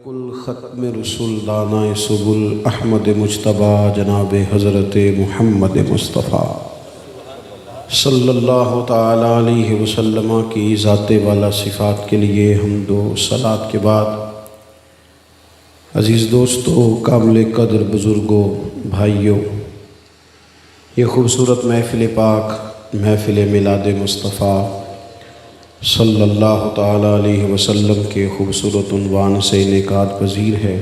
کل ختم رسول دانا سبل احمد مجتبی جناب حضرت محمد مصطفیٰ صلی اللہ تعالیٰ علیہ وسلم کی ذات والا صفات کے لیے حمد و صلات کے بعد عزیز دوستو، کامل قدر بزرگوں، بھائیوں، یہ خوبصورت محفل پاک، محفل میلاد مصطفیٰ صلی اللہ تعالیٰ علیہ وسلم کے خوبصورت عنوان سے انعقاد پذیر ہے۔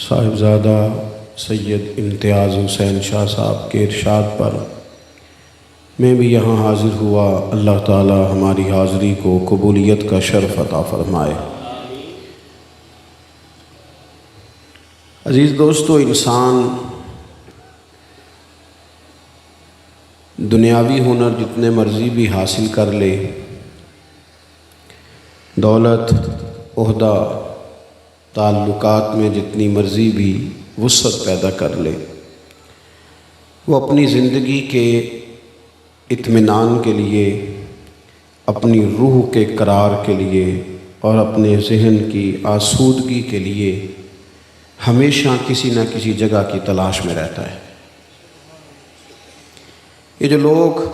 صاحبزادہ سید امتیاز حسین شاہ صاحب کے ارشاد پر میں بھی یہاں حاضر ہوا۔ اللہ تعالیٰ ہماری حاضری کو قبولیت کا شرف عطا فرمائے۔ عزیز دوستو، انسان دنیاوی ہنر جتنے مرضی بھی حاصل کر لے، دولت، عہدہ، تعلقات میں جتنی مرضی بھی وسعت پیدا کر لے، وہ اپنی زندگی کے اطمینان کے لیے، اپنی روح کے قرار کے لیے اور اپنے ذہن کی آسودگی کے لیے ہمیشہ کسی نہ کسی جگہ کی تلاش میں رہتا ہے۔ یہ جو لوگ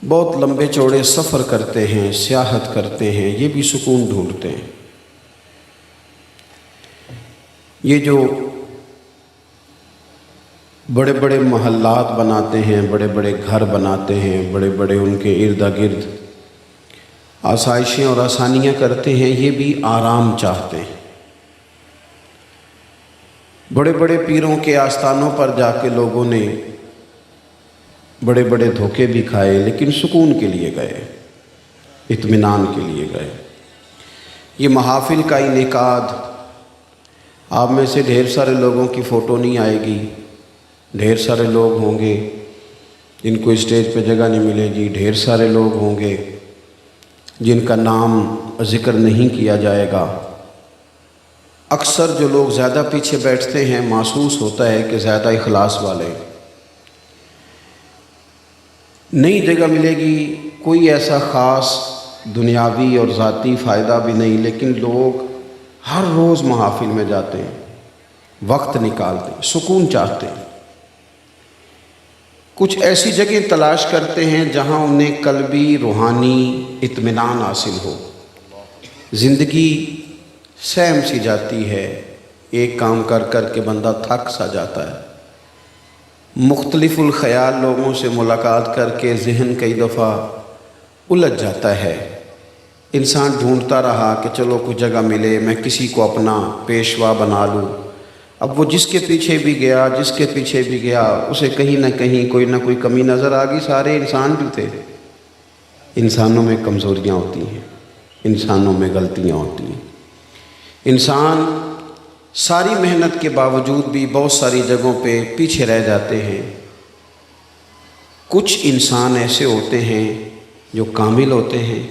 بہت لمبے چوڑے سفر کرتے ہیں، سیاحت کرتے ہیں، یہ بھی سکون ڈھونڈتے ہیں۔ یہ جو بڑے بڑے محلات بناتے ہیں، بڑے بڑے گھر بناتے ہیں، بڑے بڑے ان کے ارد گرد آسائشیں اور آسانیاں کرتے ہیں، یہ بھی آرام چاہتے ہیں۔ بڑے بڑے پیروں کے آستانوں پر جا کے لوگوں نے بڑے بڑے دھوکے بھی کھائے، لیکن سکون کے لیے گئے، اطمینان کے لیے گئے۔ یہ محافل کا انعقاد، آپ میں سے ڈھیر سارے لوگوں کی فوٹو نہیں آئے گی، ڈھیر سارے لوگ ہوں گے جن کو اسٹیج پہ جگہ نہیں ملے گی، ڈھیر سارے لوگ ہوں گے جن کا نام ذکر نہیں کیا جائے گا۔ اکثر جو لوگ زیادہ پیچھے بیٹھتے ہیں، محسوس ہوتا ہے کہ زیادہ اخلاص والے۔ نئی جگہ ملے گی، کوئی ایسا خاص دنیاوی اور ذاتی فائدہ بھی نہیں، لیکن لوگ ہر روز محافل میں جاتے ہیں، وقت نکالتے ہیں، سکون چاہتے ہیں۔ کچھ ایسی جگہ تلاش کرتے ہیں جہاں انہیں قلبی روحانی اطمینان حاصل ہو۔ زندگی سہم سی جاتی ہے، ایک کام کر کر کے بندہ تھک سا جاتا ہے۔ مختلف الخیال لوگوں سے ملاقات کر کے ذہن کئی دفعہ الجھ جاتا ہے۔ انسان ڈھونڈتا رہا کہ چلو کوئی جگہ ملے، میں کسی کو اپنا پیشوا بنا لوں۔ اب وہ جس کے پیچھے بھی گیا، جس کے پیچھے بھی گیا، اسے کہیں نہ کہیں کوئی نہ کوئی کمی نظر آ گئی۔ سارے انسان جو تھے، انسانوں میں کمزوریاں ہوتی ہیں، انسانوں میں غلطیاں ہوتی ہیں۔ انسان ساری محنت کے باوجود بھی بہت ساری جگہوں پہ پیچھے رہ جاتے ہیں۔ کچھ انسان ایسے ہوتے ہیں جو کامل ہوتے ہیں،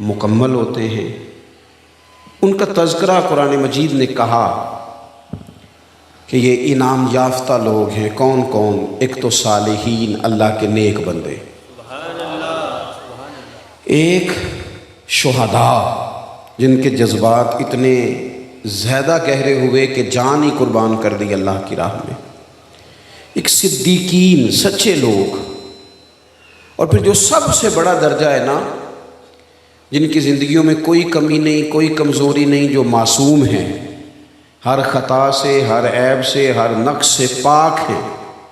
مکمل ہوتے ہیں۔ ان کا تذکرہ قرآن مجید نے کہا کہ یہ انعام یافتہ لوگ ہیں۔ کون کون؟ ایک تو صالحین، اللہ کے نیک بندے، ایک شہداء جن کے جذبات اتنے زیادہ گہرے ہوئے کہ جان ہی قربان کر دی اللہ کی راہ میں، ایک صدیقین، سچے لوگ، اور پھر جو سب سے بڑا درجہ ہے نا، جن کی زندگیوں میں کوئی کمی نہیں، کوئی کمزوری نہیں، جو معصوم ہیں، ہر خطا سے، ہر عیب سے، ہر نقص سے پاک ہیں۔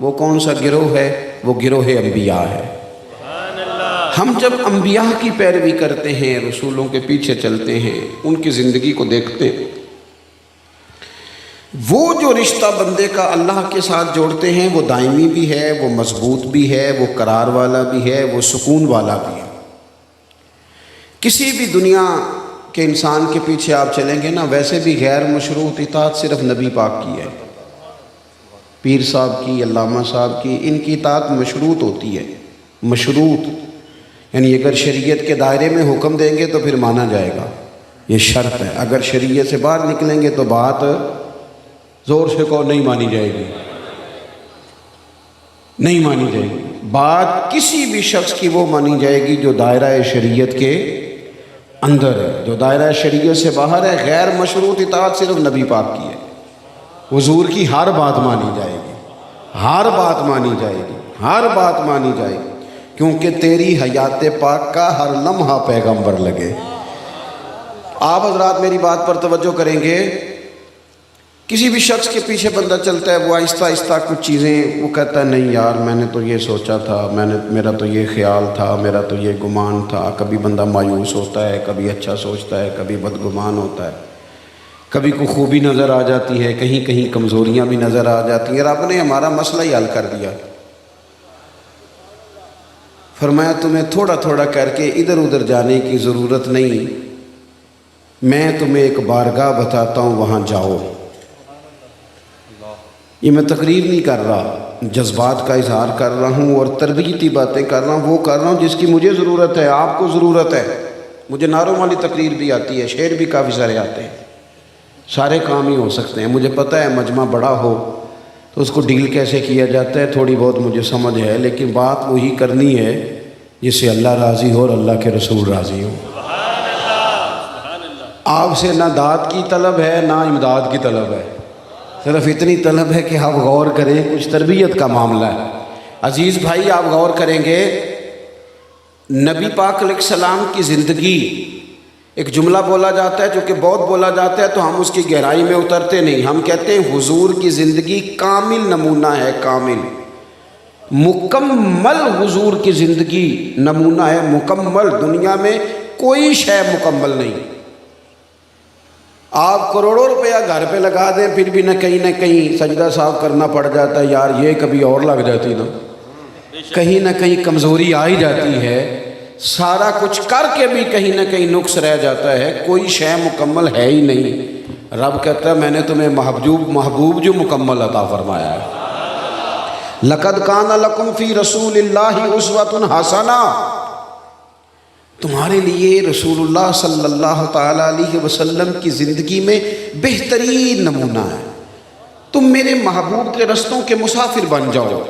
وہ کون سا گروہ ہے؟ وہ گروہ انبیاء ہے۔ ہم جب انبیاء کی پیروی کرتے ہیں، رسولوں کے پیچھے چلتے ہیں، ان کی زندگی کو دیکھتے ہیں، وہ جو رشتہ بندے کا اللہ کے ساتھ جوڑتے ہیں، وہ دائمی بھی ہے، وہ مضبوط بھی ہے، وہ قرار والا بھی ہے، وہ سکون والا بھی ہے۔ کسی بھی دنیا کے انسان کے پیچھے آپ چلیں گے نا، ویسے بھی غیر مشروط اطاعت صرف نبی پاک کی ہے۔ پیر صاحب کی، علامہ صاحب کی، ان کی اطاعت مشروط ہوتی ہے۔ مشروط یعنی اگر شریعت کے دائرے میں حکم دیں گے تو پھر مانا جائے گا، یہ شرط ہے۔ اگر شریعت سے باہر نکلیں گے تو بات زور سے کو نہیں مانی جائے گی، نہیں مانی جائے گی۔ بات کسی بھی شخص کی وہ مانی جائے گی جو دائرہ شریعت کے اندر ہے، جو دائرہ شریعت سے باہر ہے، غیر مشروط اطاعت صرف نبی پاک کی ہے۔ حضور کی ہر بات مانی جائے گی، ہر بات مانی جائے گی، ہر بات مانی جائے گی، کیونکہ تیری حیات پاک کا ہر لمحہ پیغمبر لگے۔ آپ حضرات میری بات پر توجہ کریں گے، کسی بھی شخص کے پیچھے بندہ چلتا ہے، وہ آہستہ آہستہ کچھ چیزیں وہ کہتا ہے نہیں یار میں نے تو یہ سوچا تھا، میرا تو یہ خیال تھا، میرا تو یہ گمان تھا۔ کبھی بندہ مایوس ہوتا ہے، کبھی اچھا سوچتا ہے، کبھی بدگمان ہوتا ہے، کبھی کوئی خوبی نظر آ جاتی ہے، کہیں کہیں کمزوریاں بھی نظر آ جاتی ہیں۔ رب نے ہمارا مسئلہ ہی حل کر دیا، فرمایا تمہیں تھوڑا تھوڑا کر کے ادھر ادھر جانے کی ضرورت نہیں، میں تمہیں ایک بارگاہ بتاتا ہوں، وہاں جاؤ۔ یہ میں تقریر نہیں کر رہا، جذبات کا اظہار کر رہا ہوں اور تربیتی باتیں کر رہا ہوں، وہ کر رہا ہوں جس کی مجھے ضرورت ہے، آپ کو ضرورت ہے۔ مجھے نعروں والی تقریر بھی آتی ہے، شعر بھی کافی سارے آتے ہیں، سارے کام ہی ہو سکتے ہیں۔ مجھے پتہ ہے مجمع بڑا ہو تو اس کو ڈیل کیسے کیا جاتا ہے، تھوڑی بہت مجھے سمجھ ہے، لیکن بات وہی کرنی ہے جس سے اللہ راضی ہو اور اللہ کے رسول راضی ہو۔ آپ سے نہ داد کی طلب ہے نہ امداد کی طلب ہے، صرف اتنی طلب ہے کہ آپ غور کریں، کچھ تربیت کا معاملہ ہے۔ عزیز بھائی آپ غور کریں گے، نبی پاک علیہ السلام کی زندگی، ایک جملہ بولا جاتا ہے جو کہ بہت بولا جاتا ہے تو ہم اس کی گہرائی میں اترتے نہیں، ہم کہتے ہیں حضور کی زندگی کامل نمونہ ہے، کامل مکمل حضور کی زندگی نمونہ ہے، مکمل۔ دنیا میں کوئی شے مکمل نہیں۔ آپ کروڑوں روپیہ گھر پہ لگا دیں پھر بھی نہ کہیں سجدہ صاف کرنا پڑ جاتا ہے، یار یہ کبھی اور لگ جاتی نا، کہیں نہ کہیں کمزوری آ ہی جاتی ہے، سارا کچھ کر کے بھی کہیں نہ کہیں نقص رہ جاتا ہے، کوئی شے مکمل ہے ہی نہیں۔ رب کہتا ہے میں نے تمہیں محبوب جو مکمل عطا فرمایا ہے۔ لَقَدْ كَانَ لَكُمْ فِي رَسُولِ اللَّهِ أُسْوَةٌ حَسَنَةٌ، تمہارے لیے رسول اللہ صلی اللہ تعالیٰ علیہ وسلم کی زندگی میں بہترین نمونہ ہے۔ تم میرے محبوب کے رستوں کے مسافر بن جاؤ،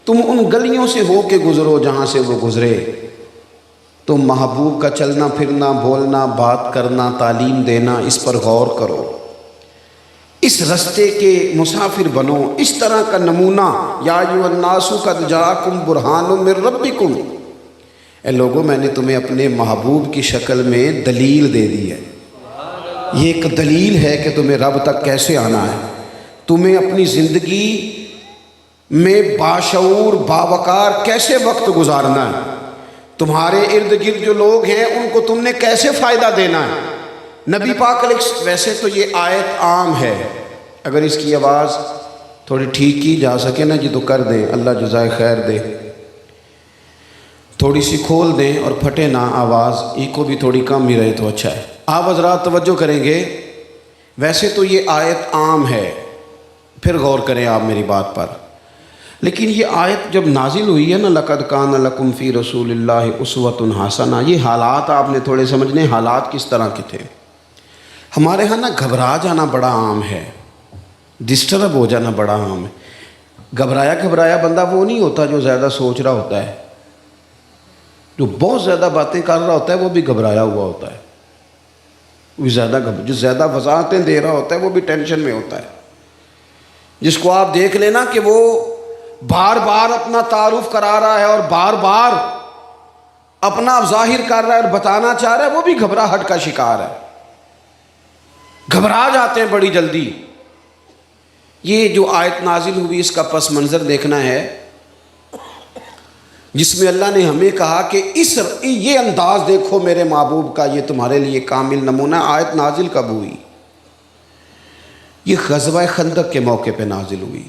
تم ان گلیوں سے ہو کے گزرو جہاں سے وہ گزرے، تم محبوب کا چلنا پھرنا، بولنا، بات کرنا، تعلیم دینا، اس پر غور کرو، اس رستے کے مسافر بنو، اس طرح کا نمونہ۔ یا ایھا الناس قد جاءکم برہان من ربکم، اے لوگوں میں نے تمہیں اپنے محبوب کی شکل میں دلیل دے دی ہے، یہ ایک دلیل ہے کہ تمہیں رب تک کیسے آنا ہے، تمہیں اپنی زندگی میں باشعور باوقار کیسے وقت گزارنا ہے، تمہارے ارد گرد جو لوگ ہیں ان کو تم نے کیسے فائدہ دینا ہے۔ نبی پاک علیہ، ویسے تو یہ آیت عام ہے، اگر اس کی آواز تھوڑی ٹھیک کی جا سکے نا جی تو کر دیں، اللہ جزائے خیر دے، تھوڑی سی کھول دیں اور پھٹے نہ آواز، ایکو بھی تھوڑی کم ہی رہے تو اچھا ہے۔ آپ حضرات توجہ کریں گے، ویسے تو یہ آیت عام ہے، پھر غور کریں آپ میری بات پر، لیکن یہ آیت جب نازل ہوئی ہے نا، لَقَدْ كَانَ لَكُمْ فِي رَسُولِ اللَّهِ أُسْوَةٌ حَسَنَةٌ، یہ حالات آپ نے تھوڑے سمجھنے، حالات کس طرح کے تھے۔ ہمارے ہاں نا گھبرا جانا بڑا عام ہے، ڈسٹرب ہو جانا بڑا عام ہے۔ گھبرایا بندہ وہ نہیں ہوتا جو زیادہ سوچ رہا ہوتا ہے، جو بہت زیادہ باتیں کر رہا ہوتا ہے وہ بھی گھبرایا ہوا ہوتا ہے، جو زیادہ وضاحتیں دے رہا ہوتا ہے وہ بھی ٹینشن میں ہوتا ہے۔ جس کو آپ دیکھ لینا کہ وہ بار بار اپنا تعارف کرا رہا ہے اور بار بار اپنا ظاہر کر رہا ہے اور بتانا چاہ رہا ہے، وہ بھی گھبراہٹ کا شکار ہے، گھبرا جاتے ہیں بڑی جلدی۔ یہ جو آیت نازل ہوئی اس کا پس منظر دیکھنا ہے، جس میں اللہ نے ہمیں کہا کہ یہ انداز دیکھو میرے محبوب کا، یہ تمہارے لیے کامل نمونہ۔ آیت نازل کب ہوئی؟ یہ غزوہ خندق کے موقع پہ نازل ہوئی۔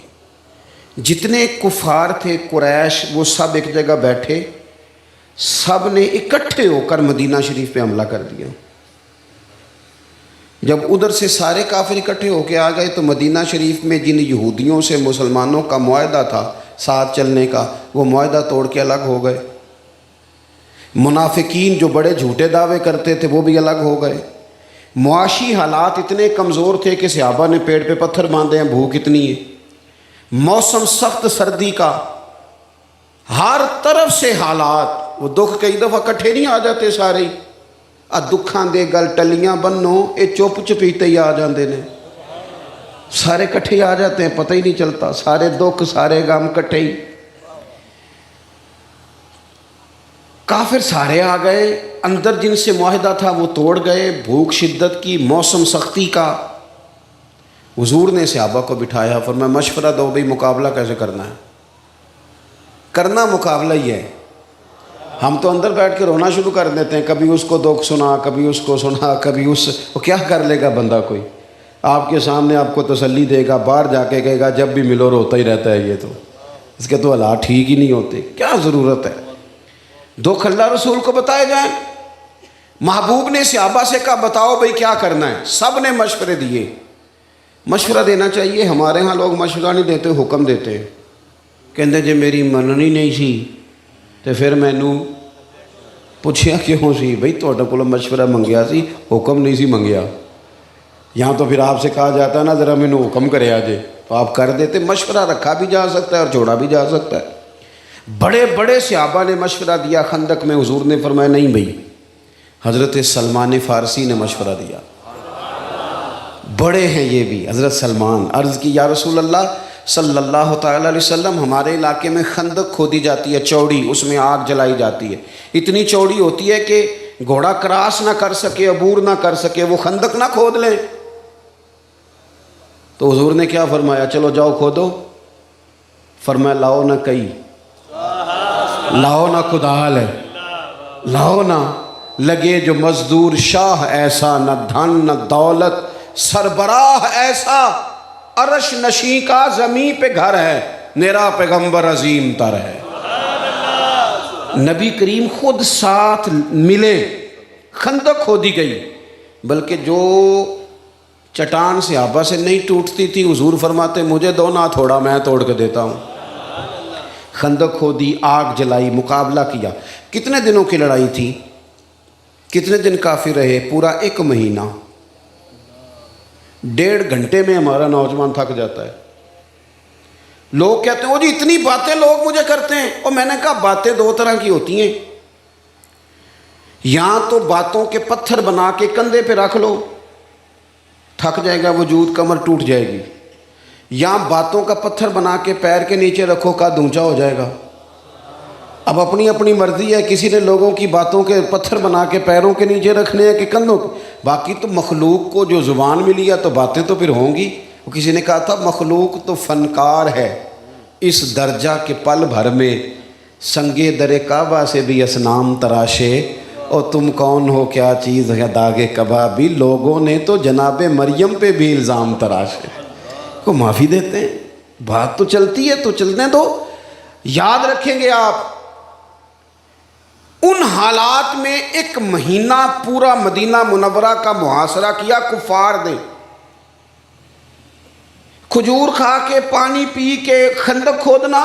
جتنے کفار تھے قریش، وہ سب ایک جگہ بیٹھے، سب نے اکٹھے ہو کر مدینہ شریف پہ حملہ کر دیا۔ جب ادھر سے سارے کافر اکٹھے ہو کے آ گئے تو مدینہ شریف میں جن یہودیوں سے مسلمانوں کا معاہدہ تھا ساتھ چلنے کا، وہ معاہدہ توڑ کے الگ ہو گئے۔ منافقین جو بڑے جھوٹے دعوے کرتے تھے وہ بھی الگ ہو گئے۔ معاشی حالات اتنے کمزور تھے کہ صحابہ نے پیڑ پہ پتھر باندھے ہیں، بھوک اتنی ہے، موسم سخت سردی کا، ہر طرف سے حالات، وہ دکھ کئی دفعہ اکٹھے نہیں آ جاتے سارے، दुखां दे गल टलियां बनो, ये चुप चपीते ही आ जाते हैं, सारे इकट्ठे आ जाते हैं, पता ही नहीं चलता, सारे दुख सारे गम इकट्ठे ही। काफिर सारे आ गए, अंदर जिनसे मुआहिदा था वो तोड़ गए, भूख शिद्दत की, मौसम सख्ती का। हुजूर ने सहाबा को बिठाया, फरमाया मशवरा दो भाई मुकाबला कैसे करना है। करना मुकाबला ही है। हम तो अंदर बैठ के रोना शुरू कर देते हैं, कभी उसको दुख सुना, कभी उसको सुना, कभी उस, वो क्या कर लेगा बंदा, कोई आपके सामने आपको तसल्ली देगा, बाहर जाके कहेगा जब भी मिलो रोता ही रहता है, ये तो इसके तो हालात ठीक ही नहीं होते, क्या ज़रूरत है। दुख अल्लाह रसूल को बताए जाएं। महबूब ने सहाबा से कहा बताओ भाई क्या करना है, सब ने मशवरे दिए। मशवरा देना चाहिए, हमारे यहाँ लोग मशवरा नहीं देते, हुक्म देते हैं। कहते जे मेरी मननी नहीं सी तो फिर मैनू पुछया क्यों सी, भाई तुहाडे कोलों मशवरा मंगया सी, हुक्म नहीं सी मंगया। यहाँ तो फिर आपसे कहा जाता है ना ज़रा मैनू हुक्म करे आजे, तो आप कर देते। मशवरा रखा भी जा सकता है और छोड़ा भी जा सकता है। बड़े बड़े सहाबा ने मशवरा दिया खंदक में, हुजूर ने फरमाया नहीं भाई। हज़रत सलमान फ़ारसी ने मशवरा दिया, बड़े हैं ये भी, हज़रत सलमान। अर्ज़ की या रसूल अल्लाह सल्लल्लाहु तआला अलैहि वसल्लम, हमारे इलाके में खंदक खोदी जाती है चौड़ी, उसमें आग जलाई जाती है, इतनी चौड़ी होती है कि घोड़ा क्रॉस ना कर सके, अबूर ना कर सके, वो खंदक ना खोद लें। तो हुजूर ने क्या फरमाया, चलो जाओ खोदो। फरमाया लाओ ना कई, लाओ ना कुदाल है, लाओ ना, लगे जो मजदूर शाह ऐसा, न धन न दौलत सरबराह ऐसा, अरश नशी का ज़मीं पे घर है, मेरा पैगंबर अजीम तर है। नबी करीम खुद साथ मिले, खंदक खोदी गई, बल्कि जो चट्टान सहाबा से नहीं टूटती थी, हुजूर फरमाते मुझे दो ना थोड़ा, मैं तोड़ के देता हूँ। खंदक खोदी, आग जलाई, मुकाबला किया। कितने दिनों की लड़ाई थी, कितने दिन काफ़ी रहे, पूरा 1 महीना। 1.5 घंटे में हमारा नौजवान थक जाता है। लोग कहते हैं वो जी इतनी बातें लोग मुझे करते हैं, और मैंने कहा बातें 2 तरह की होती हैं, या तो बातों के पत्थर बना के कंधे पे रख लो, थक जाएगा वजूद, कमर टूट जाएगी, या बातों का पत्थर बना के पैर के नीचे रखो, कद ऊंचा हो जाएगा। अब अपनी अपनी मर्जी है, किसी ने लोगों की बातों के पत्थर बना के पैरों के नीचे रखने हैं कि कंधों के। बाकी तो मखलूक को जो ज़ुबान मिली है तो बातें तो फिर होंगी। वो किसी ने कहा था मखलूक तो फनकार है, इस दर्जा के पल भर में संगे दरे काबा से भी असनाम तराशे, और तुम कौन हो क्या चीज़ है दागे कबाबी, लोगों ने तो जनाब मरियम पे भी इल्ज़ाम तराशे। को माफ़ी देते हैं, बात तो चलती है तो चलने दो। याद रखेंगे आप, उन हालात में 1 महीना पूरा मदीना मुनव्वरा का मुहासरा किया कुफार ने। खजूर खा के, पानी पी के, खंदक खोदना,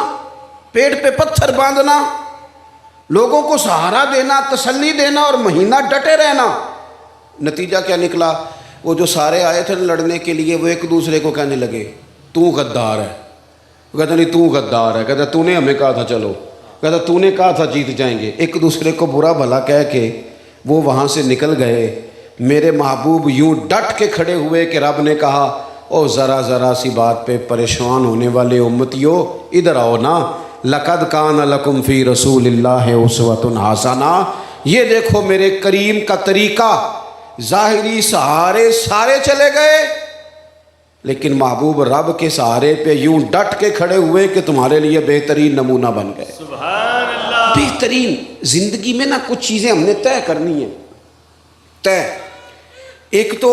पेट पे पत्थर बांधना, लोगों को सहारा देना, तसल्ली देना, और महीना डटे रहना। नतीजा क्या निकला, वो जो सारे आए थे लड़ने के लिए, वो एक दूसरे को कहने लगे तू गद्दार है। कहता नहीं तू गद्दार है, कहता तूने हमें कहा था चलो, कहता तूने कहा था जीत जाएंगे। एक दूसरे को बुरा भला कह के वो वहाँ से निकल गए। मेरे महबूब यूँ डट के खड़े हुए कि रब ने कहा ओ ज़रा ज़रा सी बात पे परेशान होने वाले उम्मतियों, इधर आओ ना, लक़द कान लकुम फ़ी रसूलिल्लाहि उस्वतुन हसना। ये देखो मेरे करीम का तरीका। ज़ाहिरी सहारे सारे चले गए, लेकिन महबूब रब के सहारे पे यूं डट के खड़े हुए कि तुम्हारे लिए बेहतरीन नमूना बन गए। सुभान अल्लाह। बेहतरीन ज़िंदगी में ना कुछ चीज़ें हमने तय करनी है, तय। एक तो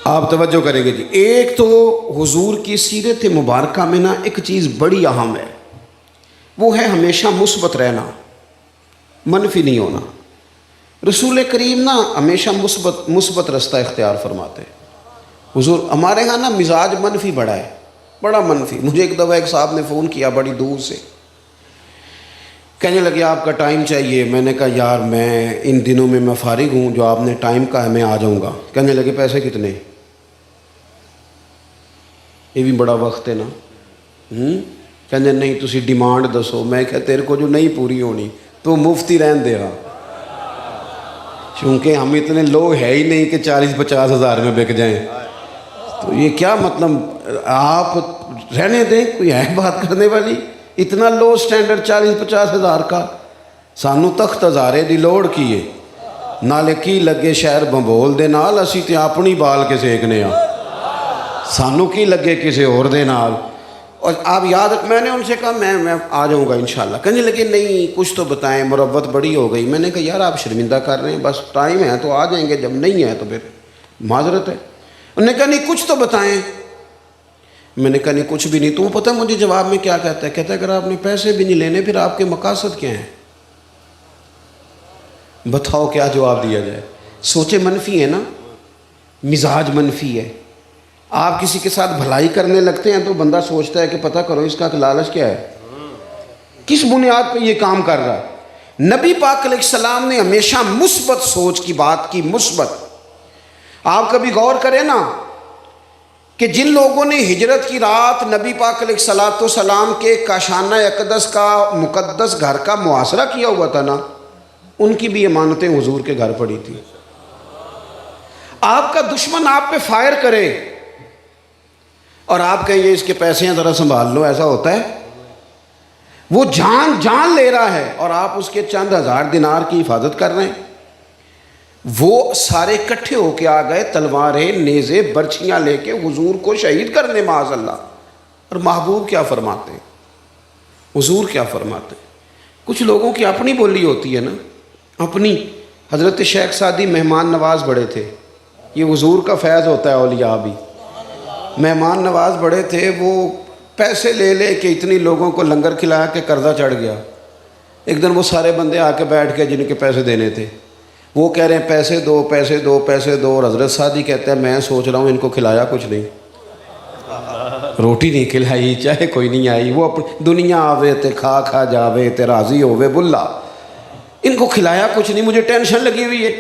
आप तवज्जो करेंगे जी, एक तो हुजूर की सीरत मुबारका में ना एक चीज़ बड़ी अहम है, वो है हमेशा मुस्बत रहना, मनफी नहीं होना। रसूल करीम ना हमेशा मुस्बत रास्ता इख्तियार फरमाते। हुजूर हमारे यहाँ ना मिजाज मनफी बड़ा है, बड़ा मनफी। मुझे एक दफ़ा एक साहब ने फ़ोन किया बड़ी दूर से, कहने लगे आपका टाइम चाहिए। मैंने कहा यार मैं इन दिनों में मैं फारिग हूँ, जो आपने टाइम का है मैं आ जाऊँगा। कहने लगे पैसे कितने? ये भी बड़ा वक्त है ना। کہندے نہیں تسی ڈیمانڈ دسو. میں کہ تیرے کو جو نہیں پوری ہونی تو مفتی رہن دے گا، چونکہ ہم اتنے لو ہے ہی نہیں کہ 40-50 ہزار میں بک جائیں. تو یہ کیا مطلب، آپ رہنے دیں، کوئی ہے بات کرنے والی؟ اتنا لو سٹینڈرڈ 40-50 ہزار کا. سانو تخت ہزارے دی لوڑ کیے نالے کی لگے شہر بمبول دے نال، اسی تے اپنی بال کے سیکنے ہاں، سانو کی لگے کسی اور دے نال. اور آپ یاد، میں نے ان سے کہا میں آ جاؤں گا انشاءاللہ. کہنے لگے نہیں کچھ تو بتائیں، مروت بڑی ہو گئی. میں نے کہا یار آپ شرمندہ کر رہے ہیں، بس ٹائم ہے تو آ جائیں گے، جب نہیں ہے تو پھر معذرت ہے. انہوں نے کہا نہیں کچھ تو بتائیں. میں نے کہا نہیں کچھ بھی نہیں. تو پتہ مجھے جواب میں کیا کہتا ہے؟ کہتا ہے اگر آپ نے پیسے بھی نہیں لینے پھر آپ کے مقاصد کیا ہیں؟ بتاؤ کیا جواب دیا جائے؟ سوچے منفی ہے نا، مزاج منفی ہے. آپ کسی کے ساتھ بھلائی کرنے لگتے ہیں تو بندہ سوچتا ہے کہ پتہ کرو اس کا لالچ کیا ہے، کس بنیاد پہ یہ کام کر رہا ہے. نبی پاک علیہ السلام نے ہمیشہ مثبت سوچ کی بات کی. مثبت. آپ کبھی غور کریں نا کہ جن لوگوں نے ہجرت کی رات نبی پاک علیہ السلام کے کاشانہ اقدس کا مقدس گھر کا محاصرہ کیا ہوا تھا نا، ان کی بھی امانتیں حضور کے گھر پڑی تھی. آپ کا دشمن آپ پہ فائر کرے اور آپ کہیں یہ اس کے پیسے ہیں ذرا سنبھال لو، ایسا ہوتا ہے؟ وہ جان لے رہا ہے اور آپ اس کے چند ہزار دینار کی حفاظت کر رہے ہیں. وہ سارے اکٹھے ہو کے آ گئے، تلواریں، نیزے، برچھیاں لے کے حضور کو شہید کرنے معاذ اللہ. اور محبوب کیا فرماتے ہیں، حضور کیا فرماتے ہیں؟ کچھ لوگوں کی اپنی بولی ہوتی ہے نا، اپنی. حضرت شیخ سعدی مہمان نواز بڑے تھے. یہ حضور کا فیض ہوتا ہے، اولیاء بھی مہمان نواز بڑے تھے. وہ پیسے لے لے کے اتنی لوگوں کو لنگر کھلایا کہ قرضہ چڑھ گیا. ایک دن وہ سارے بندے آ کے بیٹھ کے جن کے پیسے دینے تھے، وہ کہہ رہے ہیں پیسے دو پیسے دو پیسے دو. اور حضرت سعدی کہتے ہیں میں سوچ رہا ہوں ان کو کھلایا کچھ نہیں، روٹی نہیں کھلائی، چاہے کوئی نہیں آئی. وہ اپنی دنیا آوے تے کھا جاوے تے راضی ہووے بلا، ان کو کھلایا کچھ نہیں، مجھے ٹینشن لگی ہوئی ہے.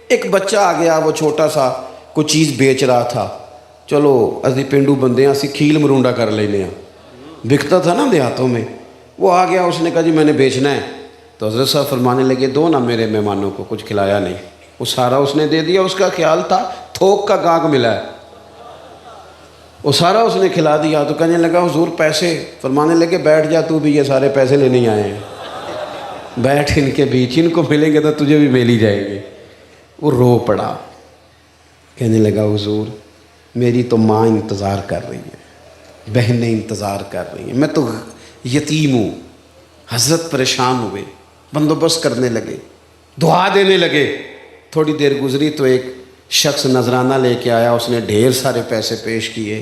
ایک بچہ آ گیا، وہ چھوٹا سا کوئی چیز بیچ رہا تھا. چلو اسی پینڈو بندے ہیں، اسی کھیل مرونڈا کر لینے ہیں، بکتا تھا نا دیہاتوں میں. وہ آ گیا، اس نے کہا جی میں نے بیچنا ہے. تو حضرت صاحب فرمانے لگے دو نا میرے مہمانوں کو، کچھ کھلایا نہیں. وہ سارا اس نے دے دیا. اس کا خیال تھا تھوک کا گاہک ملا ہے، وہ سارا اس نے کھلا دیا. تو کہنے لگا حضور پیسے. فرمانے لگے بیٹھ جا تو بھی، یہ سارے پیسے لینے آئے ہیں، بیٹھ ان کے بیچ، ان کو ملیں گے تو تجھے بھی مل ہی جائیں گے. وہ رو پڑا، کہنے لگا حضور میری تو ماں انتظار کر رہی ہے، بہنیں انتظار کر رہی ہیں، میں تو یتیم ہوں. حضرت پریشان ہوئے، بندوبست کرنے لگے، دعا دینے لگے. تھوڑی دیر گزری تو ایک شخص نذرانہ لے کے آیا، اس نے ڈھیر سارے پیسے پیش کیے.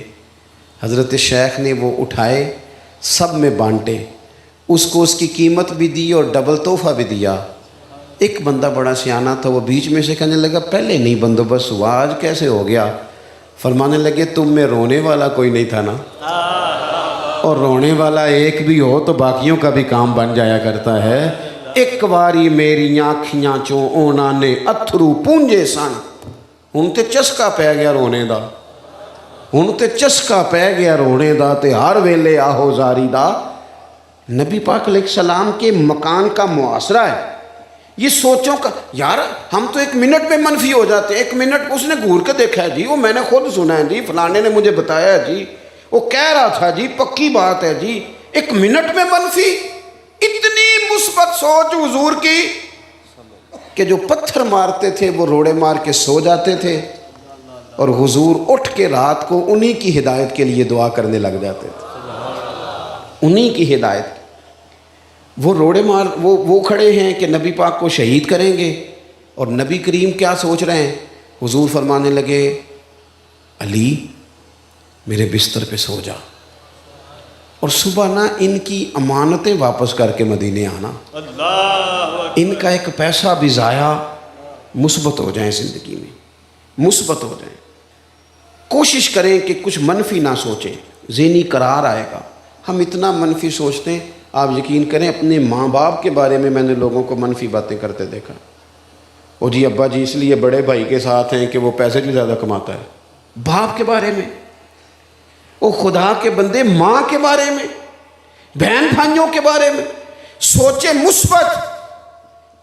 حضرت شیخ نے وہ اٹھائے، سب میں بانٹے، اس کو اس کی قیمت بھی دی اور ڈبل تحفہ بھی دیا. ایک بندہ بڑا سیانہ تھا، وہ بیچ میں سے کہنے لگا پہلے نہیں بندوبست ہوا، آج کیسے ہو گیا؟ فرمانے لگے تم میں رونے والا کوئی نہیں تھا نا، اور رونے والا ایک بھی ہو تو باقیوں کا بھی کام بن جایا کرتا ہے. ایک واری میری آنکھیاں چوں اونا نے اتھرو پونجے سن. ہن تے چسکا پی گیا رونے دا، ہن تے چسکا پی گیا رونے دا، تے ہر ویلے آہو زاری دا. نبی پاک علیہ السلام کے مکان کا محاصرہ ہے. یہ سوچوں کا یار، ہم تو ایک منٹ میں منفی ہو جاتے ہیں. ایک منٹ اس نے گھور کے دیکھا ہے جی، وہ میں نے خود سنا ہے جی، فلانے نے مجھے بتایا ہے جی، وہ کہہ رہا تھا جی، پکی بات ہے جی. ایک منٹ میں منفی. اتنی مثبت سوچ حضور کی کہ جو پتھر مارتے تھے وہ روڑے مار کے سو جاتے تھے، اور حضور اٹھ کے رات کو انہی کی ہدایت کے لیے دعا کرنے لگ جاتے تھے، انہی کی ہدایت. وہ روڑے مار وہ کھڑے ہیں کہ نبی پاک کو شہید کریں گے، اور نبی کریم کیا سوچ رہے ہیں؟ حضور فرمانے لگے علی میرے بستر پہ سو جا، اور صبح نہ ان کی امانتیں واپس کر کے مدینے آنا. ان کا ایک پیسہ بھی ضائع. مثبت ہو جائیں زندگی میں، مثبت ہو جائیں. کوشش کریں کہ کچھ منفی نہ سوچیں، ذہنی قرار آئے گا. ہم اتنا منفی سوچتے ہیں، آپ یقین کریں اپنے ماں باپ کے بارے میں نے لوگوں کو منفی باتیں کرتے دیکھا. وہ جی ابا جی اس لیے بڑے بھائی کے ساتھ ہیں کہ وہ پیسے بھی زیادہ کماتا ہے. باپ کے بارے میں، وہ خدا کے بندے ماں کے بارے میں. बहन भाइयों के बारे में सोचे मुस्बत।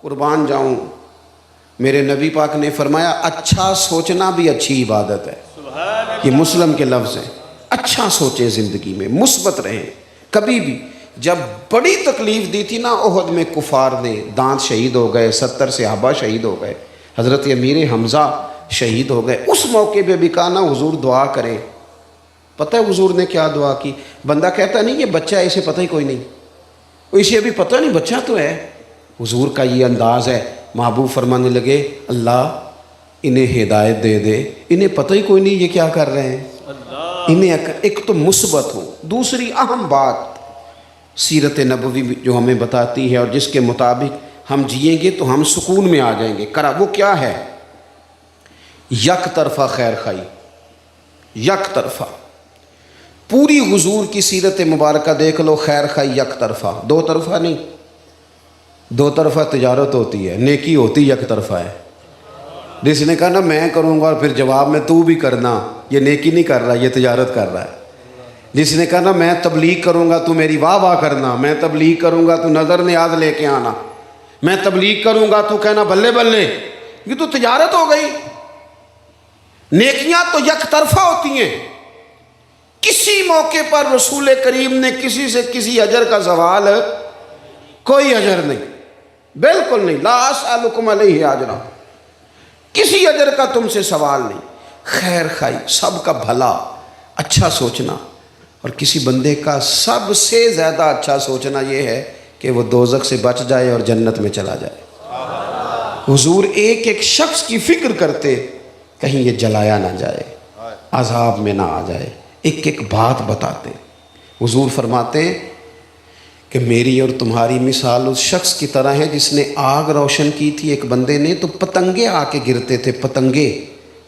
कुर्बान जाऊं, मेरे नबी पाक ने फरमाया अच्छा सोचना भी अच्छी इबादत है। ये मुस्लिम के लफ्ज़ हैं। अच्छा सोचे, ज़िंदगी में मुस्बत रहें। कभी भी जब बड़ी तकलीफ़ दी थी ना ओहद में कुफार ने, दांत शहीद हो गए, 70 सहाबा शहीद हो गए, हज़रत अमीर हमज़ा शहीद हो गए, उस मौके पे भी कहा ना हुजूर दुआ करें। पता है हुजूर ने क्या दुआ की? बंदा कहता नहीं ये बच्चा है, इसे पता ही कोई नहीं, इसे अभी पता नहीं बच्चा तो है। हुजूर का ये अंदाज़ है, महबूब फरमाने लगे अल्लाह इन्हें हिदायत दे दे, इन्हें पता ही कोई नहीं ये क्या कर रहे हैं। इन्हें एक तो मुस्बत हो। दूसरी अहम बात सीरत नबवी जो हमें बताती है और जिसके मुताबिक हम जिएंगे तो हम सुकून में आ जाएंगे, करा वो क्या है? यक तरफा खैर खाई, यक तरफा। पूरी हुजूर की सीरत मुबारक देख लो, खैर खाई यक तरफा, दो तरफा नहीं। दो तरफा तिजारत होती है, नेकी होती यक तरफा है। जिसने कहा ना मैं करूँगा और फिर जवाब में तू भी करना, ये नेकी नहीं कर रहा, ये तिजारत कर रहा है। जिसने कहा ना मैं तबलीग करूँगा तू मेरी वाह वाह करना, मैं तबलीग करूँगा तू नज़र नियाज लेके आना, मैं तबलीग करूँगा तू कहना बल्ले बल्ले, ये तो तिजारत हो गई। नेकियां तो यक तरफा होती हैं। किसी मौके पर रसूल करीम ने किसी से किसी अजर का सवाल, कोई अजर नहीं, बिल्कुल नहीं, ला असअलुकुम अलैहि अजरा, किसी अजर का तुमसे सवाल नहीं। खैर खाई, सबका भला, अच्छा सोचना। और किसी बंदे का सबसे ज़्यादा अच्छा सोचना ये है कि वो दोज़ख से बच जाए और जन्नत में चला जाए। हुजूर एक एक शख्स की फ़िक्र करते, कहीं ये जलाया ना जाए, अज़ाब में ना आ जाए, एक एक बात बताते। हुजूर फरमाते कि मेरी और तुम्हारी मिसाल उस शख्स की तरह है जिसने आग रोशन की थी एक बंदे ने, तो पतंगे आके गिरते थे, पतंगे।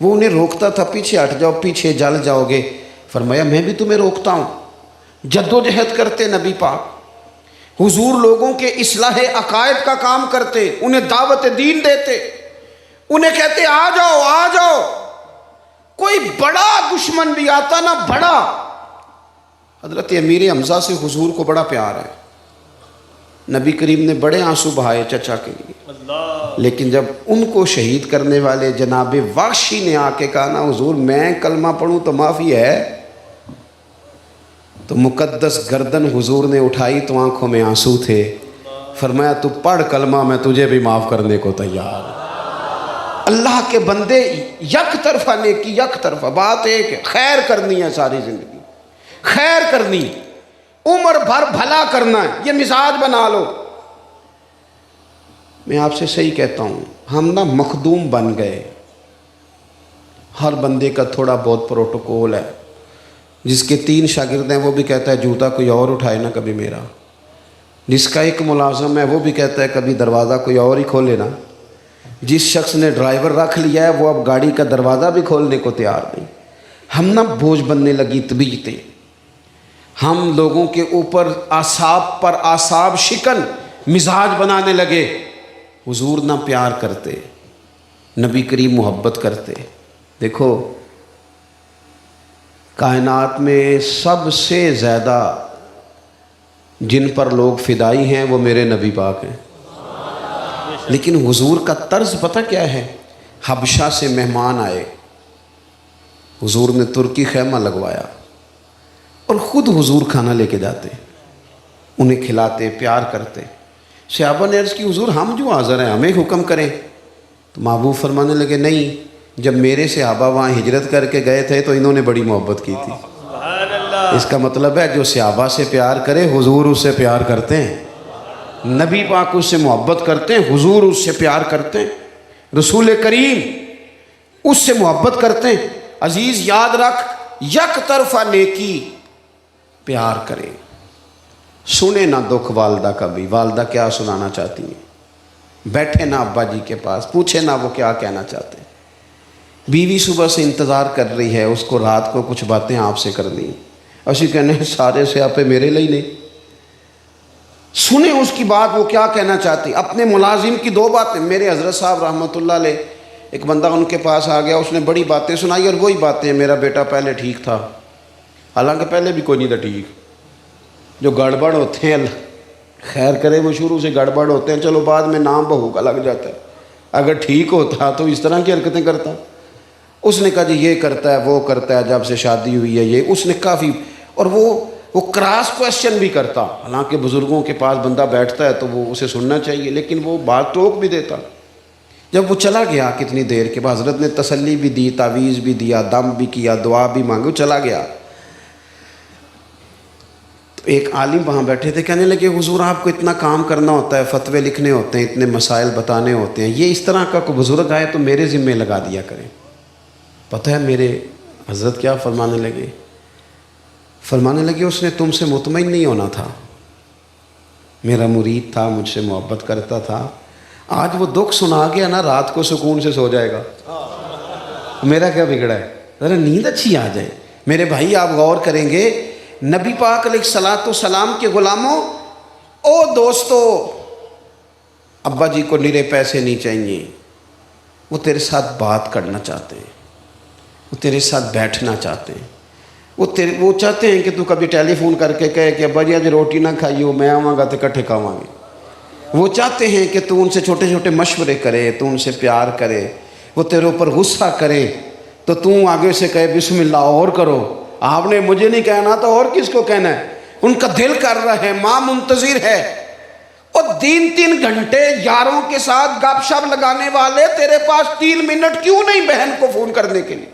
वो उन्हें रोकता था, पीछे हट जाओ, पीछे जल जाओगे। फरमाया मैं भी तुम्हें रोकता हूँ। जद्दोजहद करते नबी पाक। हुजूर लोगों के इस्लाह अकायद का काम करते, उन्हें दावत दीन देते, उन्हें कहते आ जाओ आ जाओ। कोई बड़ा दुश्मन भी आता ना, बड़ा, हज़रत अमीर हमज़ा से हुजूर को बड़ा प्यार है। नबी करीम ने बड़े आंसू बहाए चचा के लिए, लेकिन जब उनको शहीद करने वाले जनाब वाशी ने आके कहा ना हुजूर मैं कलमा पढ़ूँ तो माफ़ी है, तो मुकद्दस गर्दन हुजूर ने उठाई तो आंखों में आंसू थे। फरमाया तू पढ़ कलमा, मैं तुझे भी माफ़ करने को तैयार। अल्लाह के बंदे यक तरफा नेकी, यक तरफा बात एक है, खैर करनी है, सारी ज़िंदगी खैर करनी, उम्र भर भला करना है, ये मिजाज बना लो। मैं आपसे सही कहता हूँ, हम ना मखदूम बन गए। हर बंदे का थोड़ा बहुत प्रोटोकॉल है। जिसके 3 शागिर्द हैं वो भी कहता है जूता कोई और उठाए ना कभी मेरा। जिसका एक मुलाजम है वो भी कहता है कभी दरवाज़ा कोई और ही खोले ना। जिस शख्स ने ड्राइवर रख लिया है वो अब गाड़ी का दरवाज़ा भी खोलने को तैयार नहीं। हम ना बोझ बनने लगी तबीयतें, हम लोगों के ऊपर आसाब पर आसाब शिकन मिजाज बनाने लगे। हुजूर ना प्यार करते, नबी करीम मोहब्बत करते। देखो कायनात में सबसे ज़्यादा जिन पर लोग फ़िदाई हैं वो मेरे नबी पाक हैं। लेकिन हुजूर का तर्ज पता क्या है? हबशा से मेहमान आए, हुजूर ने तुर्की खैमा लगवाया और ख़ुद हुजूर खाना लेके जाते, उन्हें खिलाते, प्यार करते। सहाबा ने अर्ज़ की हुजूर हम जो हाज़िर हैं हमें हुक्म करें। तो महबूब फरमाने लगे नहीं, जब मेरे सहाबा वहाँ हिजरत करके गए थे तो इन्होंने बड़ी मोहब्बत की थी। इसका मतलब है जो सहाबा से प्यार करे हुजूर उससे प्यार करते हैं, नबी पाक उससे मोहब्बत करते हैं, हुजूर उससे प्यार करते हैं, रसूल करीम उससे मोहब्बत करते हैं। अजीज़ याद रख, यक तरफा नेकी, प्यार करें। सुने ना दुख वालदा का भी, वालदा क्या सुनाना चाहती हैं, बैठे ना अब्बा जी के पास, पूछे ना वो क्या कहना चाहते हैं। बीवी सुबह से इंतज़ार कर रही है, उसको रात को कुछ बातें आपसे करनी, असी कहने सारे से आपे मेरे लिए नहीं। सुने उसकी बात, वो क्या कहना चाहती। अपने मुलाजिम की 2 बातें, मेरे हज़रत साहब रहमतुल्लाह अलैह, एक बंदा उनके पास आ गया, उसने बड़ी बातें सुनाई और वही बातें, मेरा बेटा पहले ठीक था, हालांकि पहले भी कोई नहीं था ठीक, جو गड़बड़ होते हैं खैर करे वो शुरू से गड़बड़ होते हैं, चलो बाद में नाम बहू का लग जाता है। अगर ठीक होता तो इस तरह की हरकतें करता। उसने कहा जी ये करता है वो करता है, जब से शादी हुई है ये। उसने काफ़ी, और वो क्रॉस क्वेश्चन भी करता। हालांकि बुज़ुर्गों के पास बंदा बैठता है तो वो उसे सुनना चाहिए, लेकिन वो बात टोक भी देता। जब वो चला गया कितनी देर के बाद हज़रत ने तसल्ली भी दी, तावीज़ भी दिया, दम भी किया, दुआ भी मांगी, चला गया। तो एक आलिम वहाँ बैठे थे, कहने लगे हुजूर आपको इतना काम करना होता है, फतवे लिखने होते हैं, इतने मसाइल बताने होते हैं, ये इस तरह का कोई बुज़ुर्ग आए तो मेरे ज़िम्मे लगा दिया करें। पता है मेरे हज़रत क्या फरमाने लगे? फरमाने लगे उसने तुमसे मुतमईन नहीं होना था, मेरा मुरीद था, मुझसे मोहब्बत करता था, आज वो दुख सुना गया ना, रात को सुकून से सो जाएगा। मेरा क्या बिगड़ा है, ज़रा नींद अच्छी आ जाए। मेरे भाई आप गौर करेंगे, नबी पाक अलैहिस्सलातु सलाम के ग़ुलामों, ओ दोस्तों, अब्बा जी को निरे पैसे नहीं चाहिए, वो तेरे साथ बात करना चाहते हैं, वो तेरे साथ बैठना चाहते हैं, वो चाहते हैं कि तू कभी टेलीफोन करके कहे कि अब्बा जी आज रोटी ना खाइयो, मैं आवाँगा तो इकट्ठे खावांगे। वो चाहते हैं कि तू उनसे छोटे छोटे मशवरे करे, तू उनसे प्यार करे। वो तेरे ऊपर गुस्सा करे तो तू आगे से कहे बिस्मिल्लाह और करो, आपने मुझे नहीं कहना तो और किसको कहना है। उनका दिल कर रहा है, माँ मुंतज़िर है। और 3-3 घंटे यारों के साथ गपशप लगाने वाले तेरे पास 3 मिनट क्यों नहीं बहन को फ़ोन करने के लिए?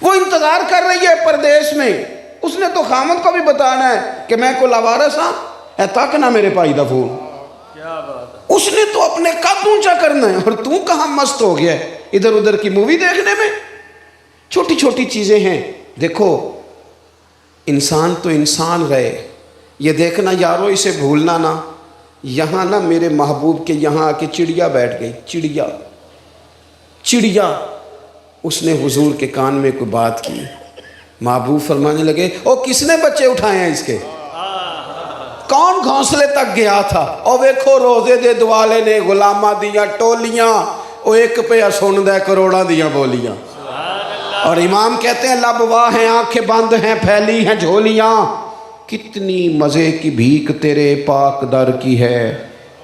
वो इंतज़ार कर रही है परदेश में, उसने तो खामद को भी बताना है कि मैं को लावारस हाँ है, तक ना मेरे भाई का फ़ोन। उसने तो अपने कद ऊंचा करना है, और तू कहाँ मस्त हो गया है इधर उधर की मूवी देखने में। छोटी छोटी चीज़ें हैं। देखो इंसान तो इंसान रहे, ये देखना यारो, इसे भूलना ना। यहाँ ना मेरे महबूब के यहाँ आके चिड़िया बैठ गई, चिड़िया। उसने हुजूर के कान में कोई बात की, महबूब फरमाने लगे ओ किसने बच्चे उठाए हैं इसके, कौन घोंसले तक गया था? और वेखो रोजे दे दुआले ने गुलामा दिया टोलियां, ओ एक पे सुनदा करोड़ां दियां बोलियां। और इमाम कहते हैं लबवा हैं, आंखें बंद हैं, फैली हैं झोलियां, कितनी मज़े की भीख तेरे पाक दर की है,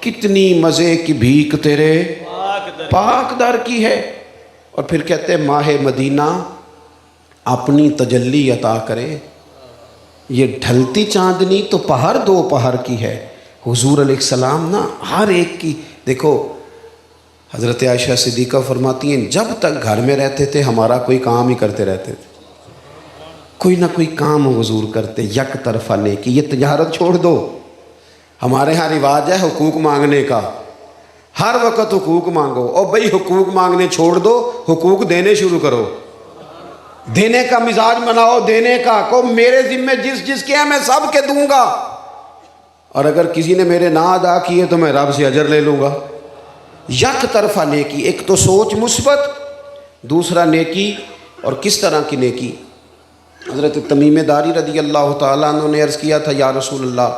कितनी मज़े की भीख तेरे पाक दर की है। और फिर कहते हैं माहे मदीना अपनी तजल्ली अता करे, ये ढलती चांदनी तो पहर 2 पहर की है। हुजूर अलैहिस्सलाम ना हर एक की, देखो हज़रत आयशा सिद्दीक़ा फरमाती हैं जब तक घर में रहते थे हमारा कोई काम ही करते रहते थे, कोई ना कोई काम हुजूर करते, यक तरफा नेकी। ये तिजारत छोड़ दो, हमारे यहाँ रिवाज है हुकूक मांगने का, हर वक्त हुकूक मांगो। और भाई हुकूक मांगने छोड़ दो, हुकूक देने शुरू करो, देने का मिजाज बनाओ, देने का को मेरे जिम्मे जिसके हैं मैं सब के दूंगा, और अगर किसी ने मेरे ना अदा किए तो मैं रब से अजर ले लूँगा। यक तरफा नेकी, एक तो सोच मुस्बत, दूसरा नेकी। और किस तरह की नेकी? हज़रत तमीम दारी रदी अल्लाह ताला अन्हु ने अर्ज़ किया था या रसूलल्लाह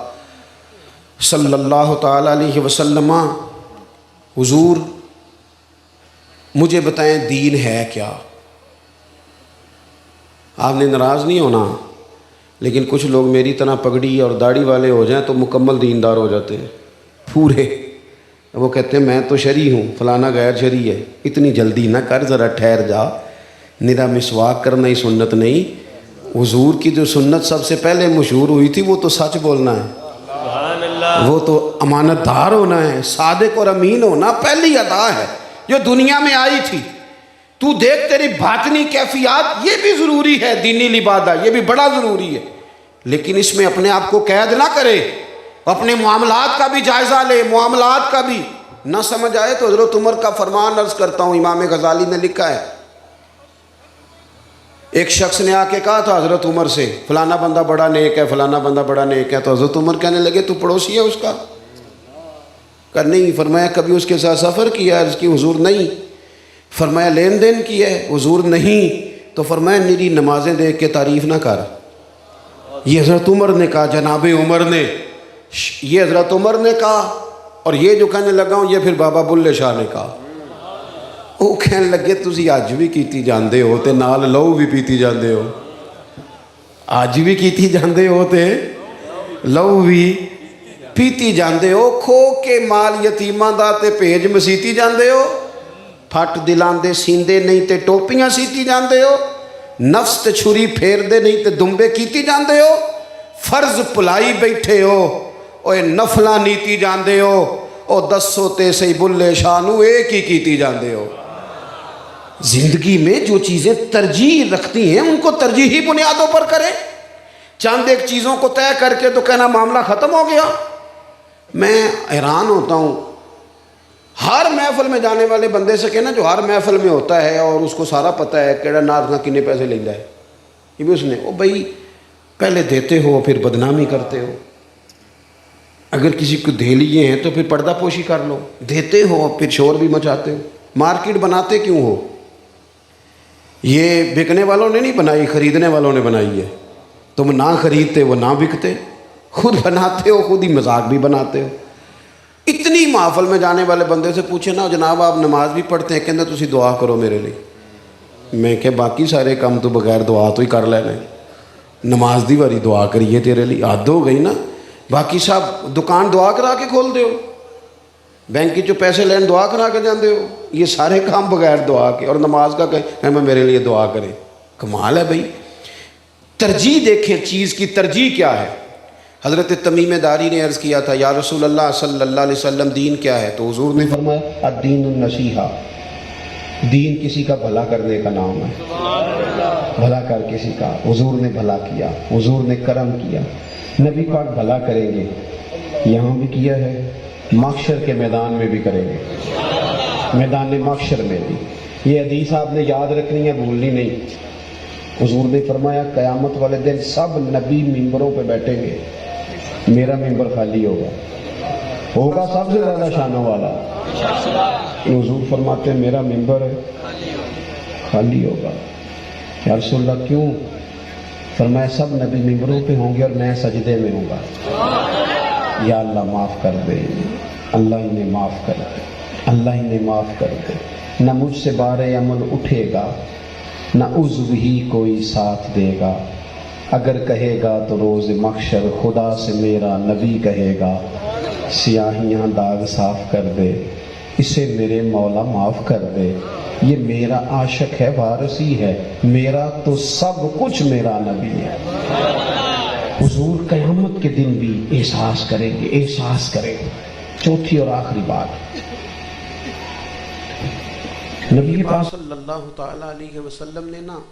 सल्लल्लाहु ताला अलैहि वसल्लम, हुजूर मुझे बताएं दीन है क्या? आपने नाराज़ नहीं होना, लेकिन कुछ लोग मेरी तरह पगड़ी और दाढ़ी वाले हो जाएं तो मुकम्मल दीनदार हो जाते हैं पूरे। वो कहते हैं मैं तो शरी हूँ, फलाना गैर शरी है। इतनी जल्दी ना कर, ज़रा ठहर जा, निरा मिसवाक करना ही सुन्नत नहीं। हुजूर की जो सुन्नत सबसे पहले मशहूर हुई थी वो तो सच बोलना है, वो तो अमानतदार होना है, सादिक और अमीन होना पहली अदा है जो दुनिया में आई थी। तू देख तेरी बातनी कैफियत, ये भी ज़रूरी है, दीनी लिबादा ये भी बड़ा ज़रूरी है, लेकिन इसमें अपने आप को कैद ना करे, अपने मामलात का भी जायज़ा ले, मामलात का भी। ना समझ आए तो हज़रत उमर का फरमान अर्ज़ करता हूँ, इमाम गज़ाली ने लिखा है, एक शख्स ने आके कहा था हज़रत उमर से फलाना बंदा बड़ा नेक है, फलाना बंदा बड़ा नेक है। तो हज़रत उमर कहने लगे तू पड़ोसी है उसका? कर नहीं। फरमाया कभी उसके साथ सफ़र किया? अर्ज़ की हुजूर नहीं। फरमाया लेन देन की है? हुजूर नहीं। तो फरमाया निरी नमाजें देख के तारीफ़ ना कर। ये हज़रत उमर ने कहा, जनाब उमर ने, ये हज़रत उमर ने कहा, और ये जो कहने लगा हूँ ये फिर बाबा बुल्ले शाह ने कहा। वो कहने लगे तुसी अज भी कीती जांदे हो ते नाल लहू भी पीती जांदे हो, अज भी कीती जांदे हो ते ਲਹੂ ਵੀ ਪੀਤੀ ਜਾਂਦੇ ਹੋ, ਖੋ ਕੇ ਮਾਲ ਯਤੀਮਾਂ ਦਾ ਤੇ ਭੇਜ ਮਸੀਤੀ ਜਾਂਦੇ ਹੋ, ਫੱਟ ਦਿਲਾਂ ਦੇ ਸੀਂਦੇ ਨਹੀਂ ਤੇ ਟੋਪੀਆਂ ਸੀਤੀ ਜਾਂਦੇ ਹੋ, ਨਫਸ ਤੇ ਛੁਰੀ ਫੇਰਦੇ ਨਹੀਂ ਤੇ ਦੁੰਬੇ ਕੀਤੀ ਜਾਂਦੇ ਹੋ, ਫਰਜ਼ ਭੁਲਾਈ ਬੈਠੇ ਹੋ, ਓਏ ਨਫਲਾਂ ਨੀਤੀ ਜਾਂਦੇ ਹੋ, ਉਹ ਦੱਸੋ ਤੇ ਸਹੀ ਬੁੱਲੇ ਸ਼ਾਹ ਨੂੰ ਇਹ ਕੀ कीती ਜਾਂਦੇ हो। जिंदगी में जो चीज़ें तरजीह रखती हैं उनको तरजीही बुनियादों पर करें। चंद एक चीज़ों को तय करके तो कहना मामला ख़त्म हो गया। मैं हैरान होता हूँ, हर महफिल में जाने वाले बंदे से कहना, जो हर महफिल में होता है और उसको सारा पता है केड़ा नाथ ना किन्ने पैसे लेंदा है, ये भी उसने, ओ भाई पहले देते हो फिर बदनामी करते हो, अगर किसी को दे लिए हैं तो फिर पर्दापोशी कर लो, देते हो फिर शोर भी मचाते हो, मार्केट बनाते क्यों हो? ये बिकने वालों ने नहीं बनाई, ख़रीदने वालों ने बनाई है। तुम ना ख़रीदते वो ना बिकते, खुद बनाते हो, खुद ही मजाक भी बनाते हो। इतनी महफिल में जाने वाले बंदे से पूछे ना, जनाब आप नमाज भी पढ़ते हैं, कहते तुसी दुआ करो मेरे लिए। मैं क्या बाकी सारे काम तो बगैर दुआ तो ही कर लेने, नमाज दी वारी दुआ करिए तेरे लिए, हद हो गई ना। बाकी साहब दुकान दुआ करा के खोल दो, बैंक जो पैसे लैन दुआ करा के जाते हो, ये सारे काम बगैर दुआ के, और नमाज का कहें मैं मेरे लिए दुआ करें, कमाल है भाई। तरजीह देखें, चीज़ की तरजीह क्या है। हज़रत तमीम दारी ने अर्ज़ किया था, या रसूल अल्लाह सल्लल्लाहु अलैहि वसल्लम दीन क्या है? तो हुज़ूर ने फरमाया अद्दीनुन नसीहा, दीन किसी का भला करने का नाम है, भला कर किसी का। हुज़ूर ने भला किया, हुज़ूर ने करम किया, नबी पाक भला करेंगे, यहाँ भी किया है, महशर के मैदान में भी करेंगे, मैदान महशर में भी। ये हदीस आपने याद रखनी है, भूलनी नहीं। हुज़ूर ने फरमाया क़यामत वाले दिन सब नबी मिंबरों पे बैठेंगे, मेरा मिंबर खाली होगा सबसे ज़्यादा शानों वाला। हुज़ूर फरमाते हैं मेरा मिंबर खाली होगा। या रसूल अल्लाह क्यों? फरमाया सब नबी मिंबरों पे होंगे और मैं सजदे में होऊंगा, या अल्लाह माफ़ कर दे, अल्लाह इन्हें माफ़ कर दे, अल्लाह इन्हें माफ़ कर दे। न मुझसे बारे अमल उठेगा, न उज़्व ही कोई साथ देगा, अगर कहेगा तो रोज़ महशर खुदा से मेरा नबी कहेगा, सियाहियाँ दाग साफ कर दे, इसे मेरे मौला माफ़ कर दे। ये मेरा आशिक है, वारसी है, मेरा तो सब कुछ मेरा नबी है। हुजूर क़यामत के दिन भी एहसास करेंगे, एहसास करेंगे। चौथी और आखिरी बात, नबी पाक सल्लल्लाहु तआला अलैहि वसल्लम ने ना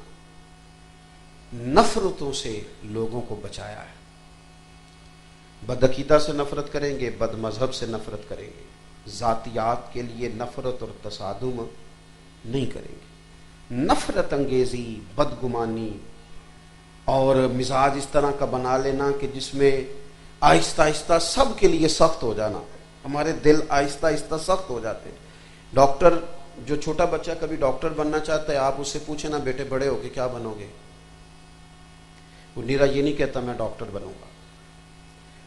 नफरतों से लोगों को बचाया है। बदअकीदा से नफरत करेंगे, बदमजहब से नफरत करेंगे, ज़ातियात के लिए नफरत और तसादुम नहीं करेंगे। नफरत अंगेज़ी, बदगुमानी और मिजाज इस तरह का बना लेना कि जिसमें आहिस्ता आहिस्ता सब के लिए सख्त हो जाना, हमारे दिल आहिस्ता आहिस्ता सख्त हो जाते हैं। डॉक्टर, जो छोटा बच्चा कभी डॉक्टर बनना चाहता है, आप उससे पूछे ना बेटे बड़े होके क्या बनोगे, वो नीरा ये नहीं कहता मैं डॉक्टर बनूंगा,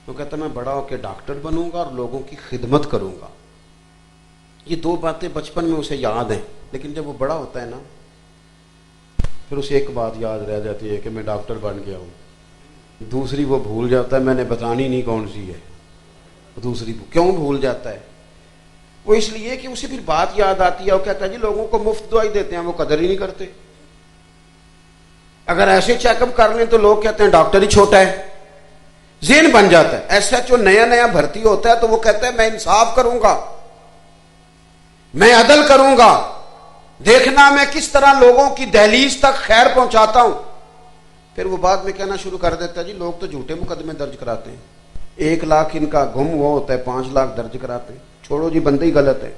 वो कहता मैं बड़ा होकर डॉक्टर बनूंगा और लोगों की खिदमत करूंगा। ये दो बातें बचपन में उसे याद हैं, लेकिन जब वो बड़ा होता है ना, फिर उसे एक बात याद रह जाती है कि मैं डॉक्टर बन गया हूँ, दूसरी वो भूल जाता है, मैंने बतानी नहीं कौन सी है। दूसरी क्यों भूल जाता है? वो इसलिए कि उसे फिर बात याद आती है, वो कहता है जी लोगों को मुफ्त दवाई देते हैं, वो कदर ही नहीं करते। अगर ऐसे चेकअप कर लें तो लोग कहते हैं डॉक्टर ही छोटा है, ज़हन बन जाता है। एसएचओ नया नया भर्ती होता है तो वो कहता है मैं इंसाफ करूंगा, मैं अदल करूंगा, देखना मैं किस तरह लोगों की दहलीज तक खैर पहुंचाता हूं। फिर वो बाद में कहना शुरू कर देता है जी लोग तो झूठे मुकदमे दर्ज कराते हैं, 1 लाख इनका गुम हुआ होता है, 5 लाख दर्ज कराते हैं। छोड़ो जी, बंदे ही गलत है,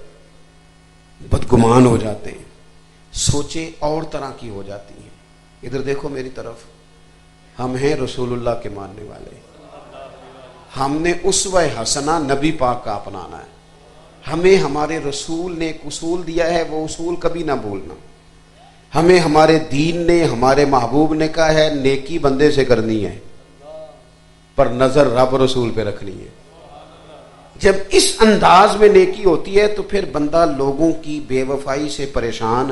बदगुमान हो जाते हैं, सोचे और तरह की हो जाती हैं। इधर देखो मेरी तरफ, हम हैं रसूलुल्लाह के मानने वाले, हमने उसवा हसना नबी पाक का अपनाना है। हमें हमारे रसूल ने एक उसूल दिया है, वो उसूल कभी ना भूलना। हमें हमारे दीन ने, हमारे महबूब ने कहा है नेकी बंदे से करनी है पर नजर रब रसूल पे रखनी है। जब इस अंदाज में नेकी होती है तो फिर बंदा लोगों की बेवफाई से परेशान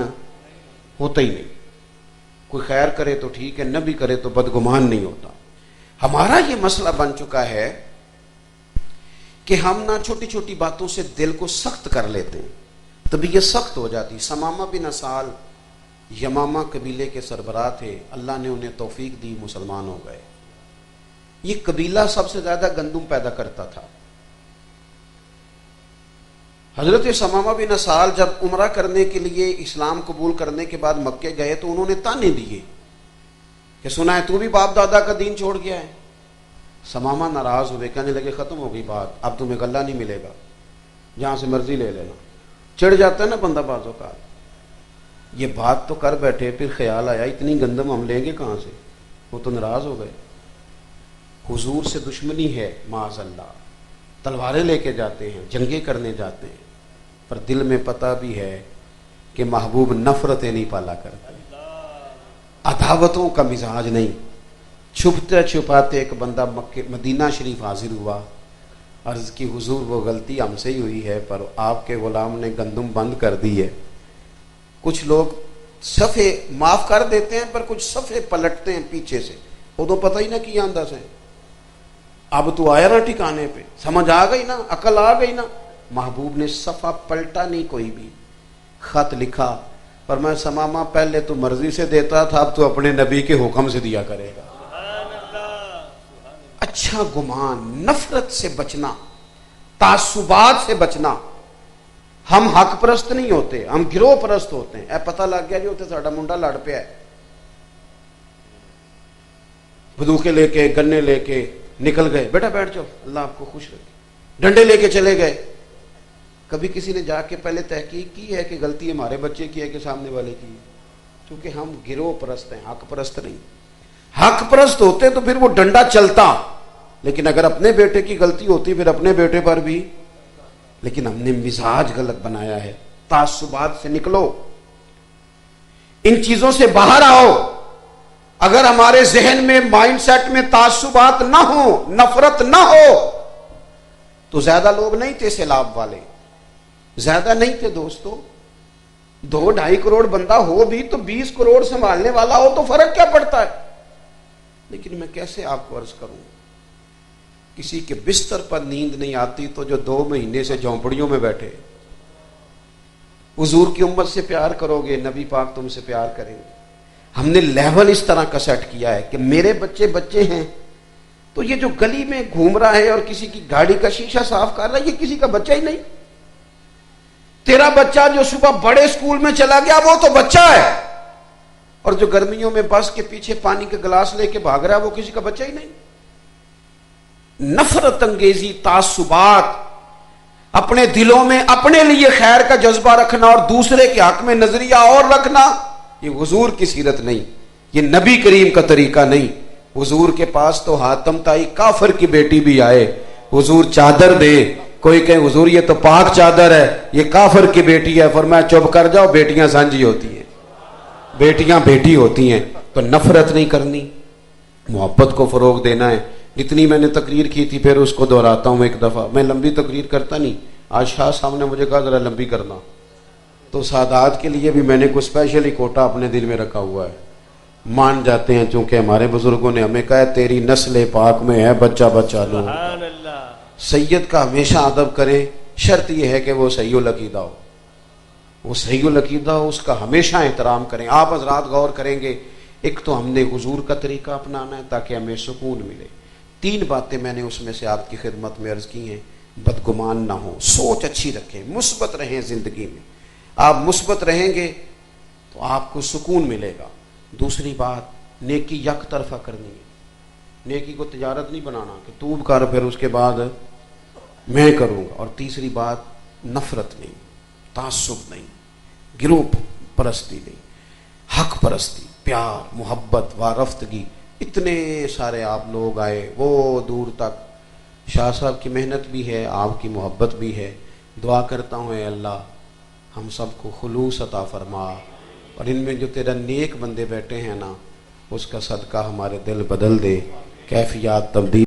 होता ही नहीं। कोई खैर करे तो ठीक है, न भी करे तो बदगुमान नहीं होता। ہمارا یہ مسئلہ بن چکا ہے کہ ہم نہ چھوٹی چھوٹی باتوں سے دل کو سخت کر لیتے ہیں، طبیعت سخت ہو جاتی۔ ثمامہ بن اسال یمامہ قبیلے کے سربراہ تھے، اللہ نے انہیں توفیق دی، مسلمان ہو گئے۔ یہ قبیلہ سب سے زیادہ گندم پیدا کرتا تھا۔ حضرت ثمامہ بن اسال جب عمرہ کرنے کے لیے اسلام قبول کرنے کے بعد مکے گئے تو انہوں نے تانے دیے کہ سنا ہے تو بھی باپ دادا کا دین چھوڑ گیا ہے۔ ثمامہ ناراض ہوئے، کہنے لگے ختم ہو گئی بات، اب تمہیں غلہ نہیں ملے گا، جہاں سے مرضی لے لینا۔ چڑھ جاتا ہے نا بندہ بعض اوقات۔ یہ بات تو کر بیٹھے، پھر خیال آیا اتنی گندم ہم لیں گے کہاں سے، وہ تو ناراض ہو گئے۔ حضور سے دشمنی ہے معاذ اللہ، تلواریں لے کے جاتے ہیں، جنگیں کرنے جاتے ہیں، پر دل میں پتہ بھی ہے کہ محبوب نفرتیں نہیں پالا کرتے، عداوتوں کا مزاج نہیں۔ چھپتے چھپاتے ایک بندہ مدینہ شریف حاضر ہوا، عرض کی حضور وہ غلطی ہم سے ہی ہوئی ہے، پر آپ کے غلام نے گندم بند کر دی ہے۔ کچھ لوگ صفحے معاف کر دیتے ہیں پر کچھ صفحے پلٹتے ہیں پیچھے سے، وہ تو پتہ ہی نہ کیا انداز ہے۔ اب تو آیا نا ٹھکانے پہ، سمجھ آ گئی نا، عقل آ گئی نا۔ محبوب نے صفحہ پلٹا نہیں، کوئی بھی خط لکھا، پر میں ثمامہ پہلے تو مرضی سے دیتا تھا، اب تو اپنے نبی کے حکم سے دیا کرے گا۔ اچھا گمان، نفرت سے بچنا، تعصبات سے بچنا۔ ہم حق پرست نہیں ہوتے، ہم گروہ پرست ہوتے ہیں۔ اے پتہ لگ گیا جو ہوتے ساڈا منڈا لڑ پیا ہے، بندوقیں لے کے گنے لے کے نکل گئے، بیٹا بیٹھ جاؤ اللہ آپ کو خوش رکھے، ڈنڈے لے کے چلے گئے۔ کبھی کسی نے جا کے پہلے تحقیق کی ہے کہ غلطی ہمارے بچے کی ہے کہ سامنے والے کی ہے؟ کیونکہ ہم گروہ پرست ہیں، حق پرست نہیں۔ حق پرست ہوتے تو پھر وہ ڈنڈا چلتا، لیکن اگر اپنے بیٹے کی غلطی ہوتی پھر اپنے بیٹے پر بھی۔ لیکن ہم نے مزاج غلط بنایا ہے۔ تعصبات سے نکلو، ان چیزوں سے باہر آؤ۔ اگر ہمارے ذہن میں مائنڈ سیٹ میں تعصبات نہ ہو، نفرت نہ ہو، تو زیادہ لوگ نہیں تھے سیلاب والے، زیادہ نہیں تھے دوستو۔ 2-2.5 کروڑ بندہ ہو بھی تو 20 کروڑ سنبھالنے والا ہو تو فرق کیا پڑتا ہے؟ لیکن میں کیسے آپ کو عرض کروں، کسی کے بستر پر نیند نہیں آتی تو جو 2 مہینے سے جھونپڑیوں میں بیٹھے۔ حضور کی امت سے پیار کرو گے، نبی پاک تم سے پیار کریں گے۔ ہم نے لیول اس طرح کا سیٹ کیا ہے کہ میرے بچے ہیں تو یہ جو گلی میں گھوم رہا ہے اور کسی کی گاڑی کا شیشہ صاف کر رہا ہے، یہ کسی کا بچہ ہی نہیں۔ تیرا بچہ جو صبح بڑے اسکول میں چلا گیا وہ تو بچہ ہے، اور جو گرمیوں میں بس کے پیچھے پانی کے گلاس لے کے بھاگ رہا ہے وہ کسی کا بچہ ہی نہیں۔ نفرت انگیزی، تعصبات، اپنے دلوں میں اپنے لیے خیر کا جذبہ رکھنا اور دوسرے کے حق میں نظریہ اور رکھنا، یہ حضور کی سیرت نہیں، یہ نبی کریم کا طریقہ نہیں۔ حضور کے پاس تو حاتم تائی کافر کی بیٹی بھی آئے، حضور چادر دے، کوئی کہے حضور یہ تو پاک چادر ہے، یہ کافر کی بیٹی ہے، فرمایا چپ کر جاؤ، بیٹیاں سانجھی ہوتی ہیں، بیٹیاں بیٹی ہوتی ہیں۔ تو نفرت نہیں کرنی، محبت کو فروغ دینا ہے۔ جتنی میں نے تقریر کی تھی پھر اس کو دہراتا ہوں ایک دفعہ، میں لمبی تقریر کرتا نہیں، آج شاہ صاحب نے مجھے کہا ذرا لمبی کرنا، تو سادات کے لیے بھی میں نے کوئی اسپیشلی کوٹا اپنے دل میں رکھا ہوا ہے۔ مان جاتے ہیں چونکہ ہمارے بزرگوں نے ہمیں کہا ہے تیری نسل پاک میں ہے بچہ بچہ لو۔ سید کا ہمیشہ ادب کریں، شرط یہ ہے کہ وہ صحیح العقیدہ ہو، وہ صحیح العقیدہ ہو، اس کا ہمیشہ احترام کریں۔ آپ حضرات غور کریں گے، ایک تو ہم نے حضور کا طریقہ اپنانا ہے تاکہ ہمیں سکون ملے۔ 3 باتیں میں نے اس میں سے آپ کی خدمت میں عرض کی ہیں۔ بدگمان نہ ہو، سوچ اچھی رکھیں، مثبت رہیں زندگی میں۔ آپ مثبت رہیں گے تو آپ کو سکون ملے گا۔ دوسری بات، نیکی یک طرفہ کرنی ہے، نیکی کو تجارت نہیں بنانا کہ تو کر پھر اس کے بعد میں کروں گا۔ اور تیسری بات، نفرت نہیں، تعصب نہیں، گروہ پرستی نہیں، حق پرستی، پیار، محبت، وارفتگی۔ اتنے سارے آپ لوگ آئے وہ دور تک، شاہ صاحب کی محنت بھی ہے، آپ کی محبت بھی ہے۔ دعا کرتا ہوں اے اللہ ہم سب کو خلوص عطا فرما، اور ان میں جو تیرا نیک بندے بیٹھے ہیں نا اس کا صدقہ ہمارے دل بدل دے، کیفیات تبدیل